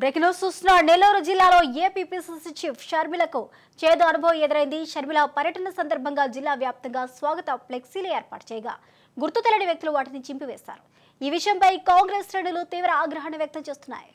Breaking news చూస్తున్న నెల్లూరు జిల్లాలో APPCC chief షర్మిలకు చేదు అనుభవం ఎదురైంది. షర్మిల పర్యటన సందర్భంగా జిల్లా వ్యాప్తంగా స్వాగత ఫ్లెక్సీలు ఏర్పాటు చేయగా గుర్తు తెలియని వ్యక్తులు వాటిని చింపివేశారు. ఈ విషయంపై కాంగ్రెస్ శ్రేణులు తీవ్ర ఆగ్రహాన్ని వ్యక్తం చేస్తున్నాయి.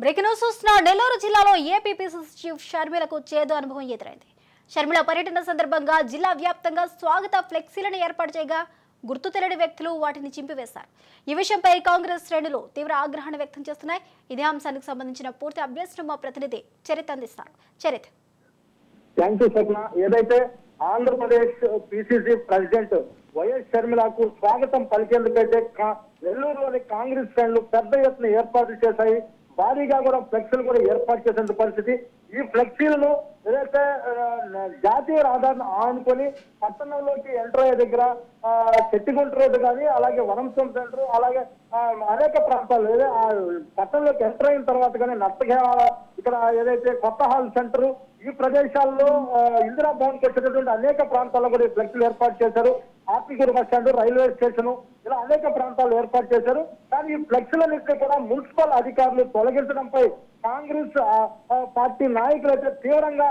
బ్రేకింగ్ న్యూస్ చూస్తున్న నెల్లూరు జిల్లాలో ఏపీపీసీసీ చీఫ్ షర్మిలకు చేదు అనుభవం ఎదురైంది. షర్మిల పర్యటన సందర్భంగా జిల్లా వ్యాప్తంగా స్వాగత ఫ్లెక్సీలను ఏర్పాటు చేయగా గుర్తు తెలియని వ్యక్తులు వాటిని చింపివేశారు. ఈ విషయంపై కాంగ్రెస్ శ్రేణులు తీవ్ర ఆగ్రహాన్ని వ్యక్తం చేస్తున్నాయి. ఇదే అంశానికి సంబంధించిన పూర్తి అప్డేట్స్ మా ప్రతినిధి చరిత్ అందిస్తారు. చరిత్. థ్యాంక్ యూ స్వప్న. ఏదైతే ఆంధ్రప్రదేశ్ పిసిసి ప్రెసిడెంట్ వైఎస్ షర్మిలకు స్వాగతం పలికేందుకైతే నెల్లూరులోని కాంగ్రెస్ శ్రేణులు పెద్ద ఎత్తున ఏర్పాట్లు చేశాయి. భారీగా కూడా ఫ్లెక్సీలు కూడా ఏర్పాటు చేసిన పరిస్థితి. ఈ ఫ్లెక్సీలను ఏదైతే జాతీయ రహదారిని ఆనుకొని పట్టణంలోకి ఎంటర్ అయ్యే దగ్గర చెట్టిగుంట రోడ్డు కానీ, అలాగే వనంసం సెంటర్, అలాగే అనేక ప్రాంతాలు పట్టణంలోకి ఎంటర్ అయిన తర్వాత కానీ నర్తక ఇక్కడ ఏదైతే కొత్త హాల్ సెంటర్, ఈ ప్రదేశాల్లో ఇందిరా భవన్కి వచ్చేటటువంటి అనేక ప్రాంతాల్లో కూడా ఫ్లెక్సీలు ఏర్పాటు చేశారు. ఆర్టీగూరు బస్ స్టాండ్, రైల్వే స్టేషన్, ఇలా అనేక ప్రాంతాలు ఏర్పాటు చేశారు. కానీ ఈ ఫ్లెక్సీలన్నింటినీ కూడా మున్సిపల్ అధికారులు తొలగించడంపై కాంగ్రెస్ పార్టీ నాయకులు అయితే తీవ్రంగా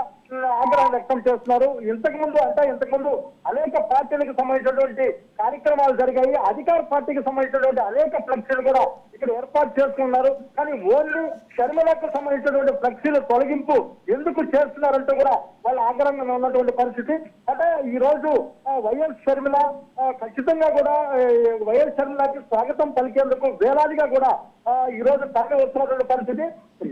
ఆగ్రహం వ్యక్తం చేస్తున్నారు. ఇంతకుముందు అనేక పార్టీలకు సంబంధించినటువంటి కార్యక్రమాలు జరిగాయి. అధికార పార్టీకి సంబంధించినటువంటి అనేక ఫ్లెక్సీలు కూడా ఇక్కడ ఏర్పాటు చేసుకున్నారు. కానీ ఓన్లీ షర్మిలకు సంబంధించినటువంటి ఫ్లెక్సీలు తొలగింపు ఎందుకు చేస్తున్నారంటూ కూడా వాళ్ళు ఆగ్రహంగా ఉన్నటువంటి పరిస్థితి. అంటే ఈ రోజు వైఎస్ షర్మిల ఖచ్చితంగా కూడా వైఎస్ షర్మిలకి స్వాగతం పలికేందుకు వేలాదిగా కూడా ఈ రోజు తరలి వస్తున్నటువంటి పరిస్థితి.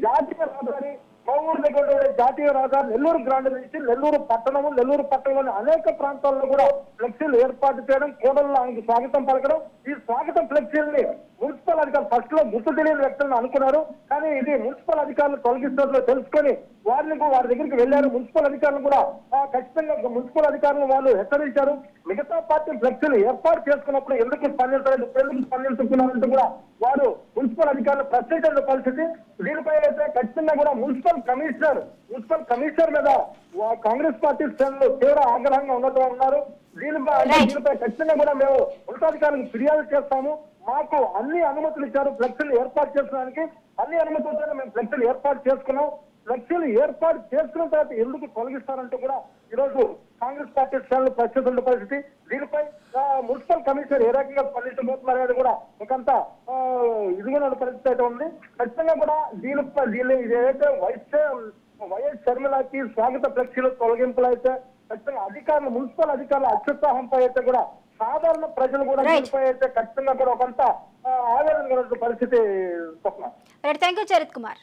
జాతీయ రహదారి కోవూరు దగ్గర జాతీయ రహదారి నెల్లూరు గ్రాండ్ నుంచి నెల్లూరు పట్టణంలోని అనేక ప్రాంతాల్లో కూడా ఫ్లెక్సీలు ఏర్పాటు చేయడం, కోడల్లో ఆయనకు స్వాగతం పలకడం. ఈ స్వాగతం ఫ్లెక్సీల్ని మున్సిపల్ అధికారులు ఫస్ట్ లో గుర్తు తెలియని వ్యక్తులను అనుకున్నారు. కానీ ఇది మున్సిపల్ అధికారులు తొలగిస్తున్నట్లు తెలుసుకొని వారి దగ్గరికి వెళ్లారు. మున్సిపల్ అధికారులు కూడా ఖచ్చితంగా మున్సిపల్ అధికారులు వాళ్ళు హెచ్చరించారు. మిగతా పార్టీ ఫ్లెక్సీలు ఏర్పాటు చేసుకున్నప్పుడు ఎందుకు స్పందించుకున్నారంటూ కూడా వారు మున్సిపల్ అధికారులు ప్రశ్నించిన పరిస్థితి. దీనిపై అయితే ఖచ్చితంగా కూడా మున్సిపల్ కమిషనర్ మీద కాంగ్రెస్ పార్టీ శ్రేణులు తీవ్ర ఆగ్రహంగా ఉన్నారు. దీనిపై ఖచ్చితంగా కూడా మేము ఉన్నతాధికారులకు ఫిర్యాదు చేస్తాము. మాకు అన్ని అనుమతులు ఇచ్చారు ఫ్లెక్సీలు ఏర్పాటు చేసుకోవడానికి. అన్ని అనుమతులతో మేము ఫ్లెక్సీలు ఏర్పాటు చేసుకున్నాం. ఫ్లెక్సీలు ఏర్పాటు చేసుకున్న తర్వాత ఎందుకు తొలగిస్తారంటూ కూడా ఈ రోజు కాంగ్రెస్ పార్టీ శ్రేణులు ప్రశ్నిస్తున్న పరిస్థితి. దీనిపై మున్సిపల్ కమిషనర్ ఏ రకంగా స్పందించబోతున్నారు అనేది కూడా ఒకంతా ఇదిగున్న పరిస్థితి అయితే ఉంది. ఖచ్చితంగా కూడా దీన్ని ఏదైతే వైఎస్ షర్మిలకి స్వాగత ఫ్లెక్సీలు తొలగింపులు అయితే ఖచ్చితంగా మున్సిపల్ అధికారుల అత్యుత్సాహంపై అయితే కూడా సాధారణ ప్రజలు కూడా దీనిపై అయితే ఖచ్చితంగా కూడా ఒకంత ఆవేదన పరిస్థితి. Thank you Charith Kumar.